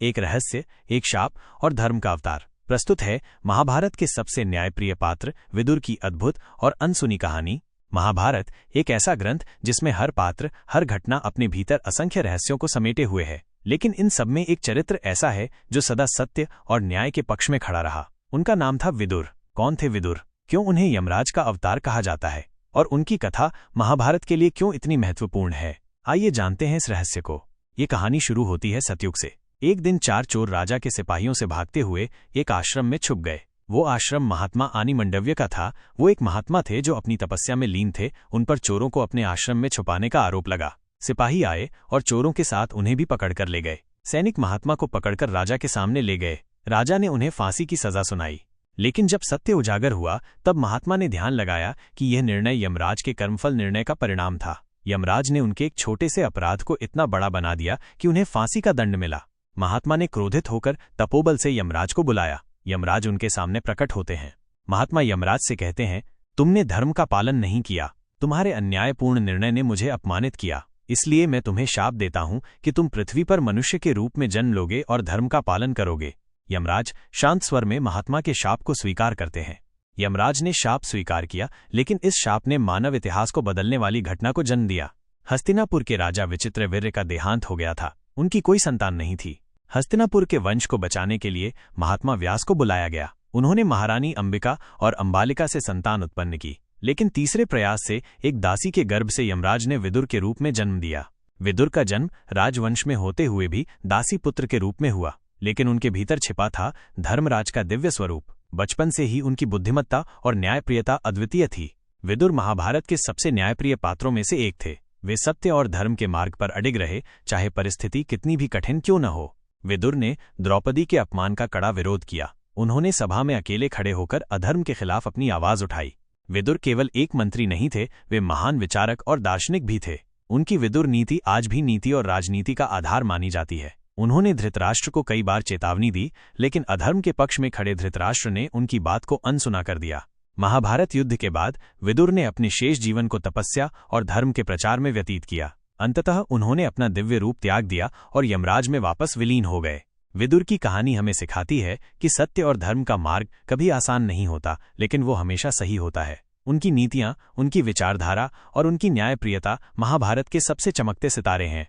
एक रहस्य, एक शाप और धर्म का अवतार। प्रस्तुत है महाभारत के सबसे न्यायप्रिय पात्र विदुर की अद्भुत और अनसुनी कहानी। महाभारत एक ऐसा ग्रंथ जिसमें हर पात्र, हर घटना अपने भीतर असंख्य रहस्यों को समेटे हुए है, लेकिन इन सब में एक चरित्र ऐसा है जो सदा सत्य और न्याय के पक्ष में खड़ा रहा। उनका नाम था विदुर। कौन थे विदुर? क्यों उन्हें यमराज का अवतार कहा जाता है? और उनकी कथा महाभारत के लिए क्यों इतनी महत्वपूर्ण है? आइए जानते हैं इस रहस्य को। ये कहानी शुरू होती है सतयुग से। एक दिन 4 चोर राजा के सिपाहियों से भागते हुए एक आश्रम में छुप गए। वो आश्रम महात्मा आनीमंडव्य का था। वो एक महात्मा थे जो अपनी तपस्या में लीन थे। उन पर चोरों को अपने आश्रम में छुपाने का आरोप लगा। सिपाही आए और चोरों के साथ उन्हें भी पकड़कर ले गए। सैनिक महात्मा को पकड़कर राजा के सामने ले गए। राजा ने उन्हें फांसी की सजा सुनाई। लेकिन जब सत्य उजागर हुआ तब महात्मा ने ध्यान लगाया कि यह निर्णय यमराज के कर्मफल निर्णय का परिणाम था। यमराज ने उनके एक छोटे से अपराध को इतना बड़ा बना दिया कि उन्हें फांसी का दंड मिला। महात्मा ने क्रोधित होकर तपोबल से यमराज को बुलाया। यमराज उनके सामने प्रकट होते हैं। महात्मा यमराज से कहते हैं, तुमने धर्म का पालन नहीं किया। तुम्हारे अन्यायपूर्ण निर्णय ने मुझे अपमानित किया। इसलिए मैं तुम्हें शाप देता हूं कि तुम पृथ्वी पर मनुष्य के रूप में जन्म लोगे और धर्म का पालन करोगे। यमराज शांत स्वर में महात्मा के शाप को स्वीकार करते हैं। यमराज ने शाप स्वीकार किया, लेकिन इस शाप ने मानव इतिहास को बदलने वाली घटना को जन्म दिया। हस्तिनापुर के राजा विचित्रवीर्य का देहांत हो गया था। उनकी कोई संतान नहीं थी। हस्तिनापुर के वंश को बचाने के लिए महात्मा व्यास को बुलाया गया। उन्होंने महारानी अंबिका और अंबालिका से संतान उत्पन्न की, लेकिन तीसरे प्रयास से एक दासी के गर्भ से यमराज ने विदुर के रूप में जन्म दिया। विदुर का जन्म राजवंश में होते हुए भी दासी पुत्र के रूप में हुआ, लेकिन उनके भीतर छिपा था धर्मराज का दिव्य स्वरूप। बचपन से ही उनकी बुद्धिमत्ता और न्यायप्रियता अद्वितीय थी। विदुर महाभारत के सबसे न्यायप्रिय पात्रों में से एक थे। वे सत्य और धर्म के मार्ग पर अडिग रहे, चाहे परिस्थिति कितनी भी कठिन क्यों न हो। विदुर ने द्रौपदी के अपमान का कड़ा विरोध किया। उन्होंने सभा में अकेले खड़े होकर अधर्म के खिलाफ अपनी आवाज उठाई। विदुर केवल एक मंत्री नहीं थे, वे महान विचारक और दार्शनिक भी थे। उनकी विदुर नीति आज भी नीति और राजनीति का आधार मानी जाती है। उन्होंने धृतराष्ट्र को कई बार चेतावनी दी, लेकिन अधर्म के पक्ष में खड़े धृतराष्ट्र ने उनकी बात को अनसुना कर दिया। महाभारत युद्ध के बाद विदुर ने अपने शेष जीवन को तपस्या और धर्म के प्रचार में व्यतीत किया। अंततः उन्होंने अपना दिव्य रूप त्याग दिया और यमराज में वापस विलीन हो गए। विदुर की कहानी हमें सिखाती है कि सत्य और धर्म का मार्ग कभी आसान नहीं होता, लेकिन वो हमेशा सही होता है। उनकी नीतियां, उनकी विचारधारा और उनकी न्यायप्रियता महाभारत के सबसे चमकते सितारे हैं।